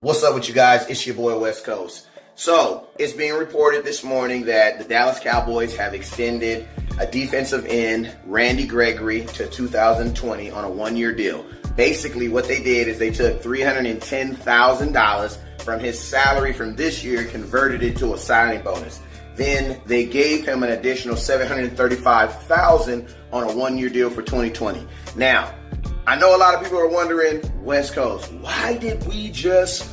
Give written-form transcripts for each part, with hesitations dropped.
What's up with you guys? It's your boy West Coast. So, it's being reported this morning that the Dallas Cowboys have extended a defensive end, Randy Gregory, to 2020 on a one-year deal. Basically, what they did is they took $310,000 from his salary from this year and converted it to a signing bonus. Then they gave him an additional $735,000 on a one-year deal for 2020. Now, I know a lot of people are wondering, West Coast, why did we just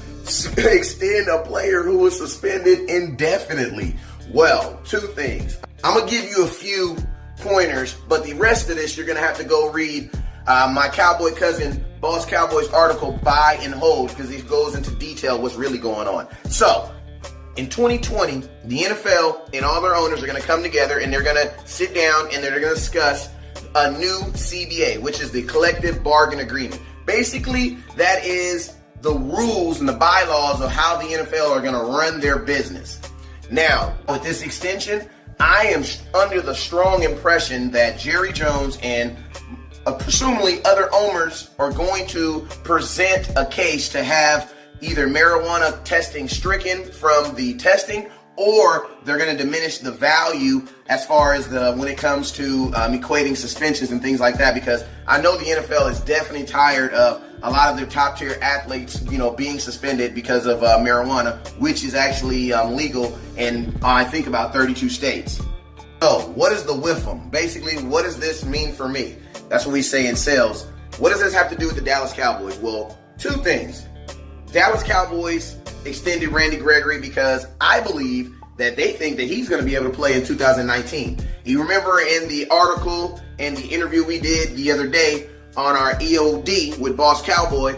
extend a player who was suspended indefinitely? Well, two things. I'm going to give you a few pointers, but the rest of this you're going to have to go read my Cowboy cousin, Boss Cowboys article, Buy and Hold, because it goes into detail what's really going on. So, in 2020, the NFL and all their owners are going to come together and they're going to sit down and they're going to discuss a new CBA, which is the collective bargain agreement. Basically, that is the rules and the bylaws of how the NFL are going to run their business. Now, with this extension, I am under the strong impression that Jerry Jones and presumably other owners are going to present a case to have either marijuana testing stricken from the testing, or they're going to diminish the value as far as when it comes to equating suspensions and things like that, because I know the NFL is definitely tired of a lot of their top tier athletes, being suspended because of marijuana, which is actually legal in, I think, about 32 states. So what is the WIFM? Basically, what does this mean for me? That's what we say in sales. What does this have to do with the Dallas Cowboys? Well, two things. Dallas Cowboys extended Randy Gregory because I believe that they think that he's going to be able to play in 2019. You remember in the article and the interview we did the other day on our EOD with Boss Cowboy,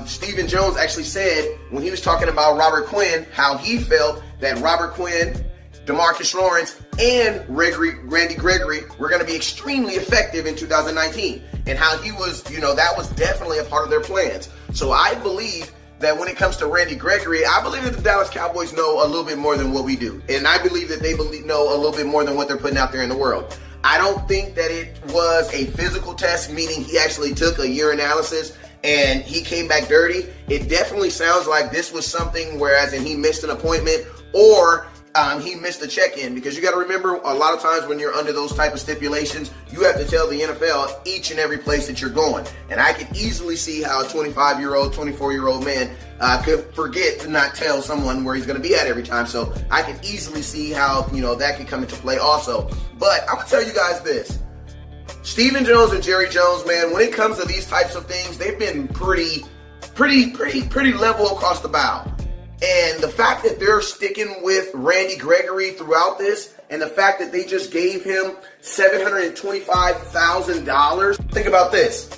Stephen Jones actually said when he was talking about Robert Quinn, how he felt that Robert Quinn, DeMarcus Lawrence, and Randy Gregory were going to be extremely effective in 2019, and how he was, that was definitely a part of their plans. So I believe that when it comes to Randy Gregory, I believe that the Dallas Cowboys know a little bit more than what we do. And I believe that they know a little bit more than what they're putting out there in the world. I don't think that it was a physical test, meaning he actually took a urinalysis and he came back dirty. It definitely sounds like this was something whereas he missed an appointment, or he missed a check-in, because you got to remember, a lot of times when you're under those type of stipulations, you have to tell the NFL each and every place that you're going. And I can easily see how a 25-year-old, 24-year-old man could forget to not tell someone where he's going to be at every time. So I can easily see how, that could come into play also. But I'm going to tell you guys this. Stephen Jones and Jerry Jones, man, when it comes to these types of things, they've been pretty level across the bow. And the fact that they're sticking with Randy Gregory throughout this, and the fact that they just gave him $725,000. Think about this.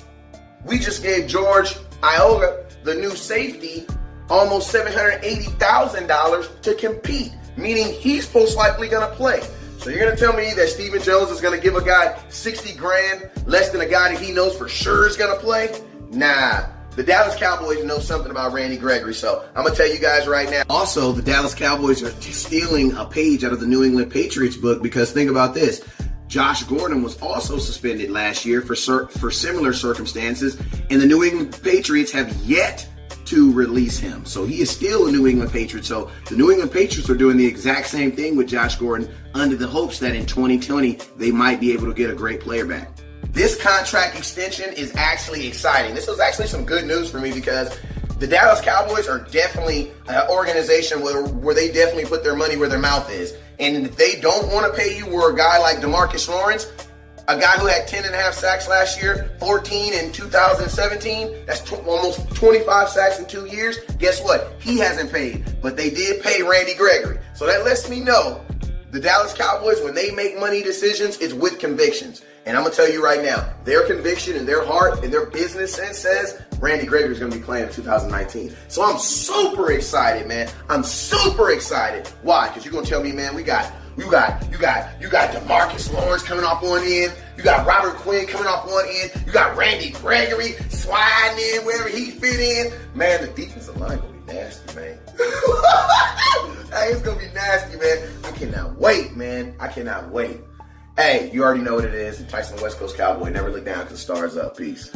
We just gave George Ioga, the new safety, almost $780,000 to compete, meaning he's most likely going to play. So you're going to tell me that Stephen Jones is going to give a guy $60,000 less than a guy that he knows for sure is going to play? Nah. The Dallas Cowboys know something about Randy Gregory, so I'm going to tell you guys right now. Also, the Dallas Cowboys are stealing a page out of the New England Patriots book, because think about this. Josh Gordon was also suspended last year for similar circumstances, and the New England Patriots have yet to release him. So he is still a New England Patriot. So the New England Patriots are doing the exact same thing with Josh Gordon, under the hopes that in 2020 they might be able to get a great player back. This contract extension is actually exciting. This was actually some good news for me, because the Dallas Cowboys are definitely an organization where they definitely put their money where their mouth is. And if they don't want to pay you where a guy like DeMarcus Lawrence, a guy who had 10.5 sacks last year, 14 in 2017, that's almost 25 sacks in 2 years, guess what? He hasn't paid. But they did pay Randy Gregory. So that lets me know the Dallas Cowboys, when they make money decisions, it's with convictions. And I'm going to tell you right now, their conviction and their heart and their business sense says Randy Gregory is going to be playing in 2019. So I'm super excited, man. I'm super excited. Why? Because you're going to tell me, man, you got DeMarcus Lawrence coming off one end. You got Robert Quinn coming off one end. You got Randy Gregory sliding in wherever he fit in. Man, the defensive line going to be nasty, man. Hey, it's going to be nasty, man. I cannot wait, man. I cannot wait. Hey, you already know what it is. Tyson West Coast Cowboy. Never look down because the stars up. Peace.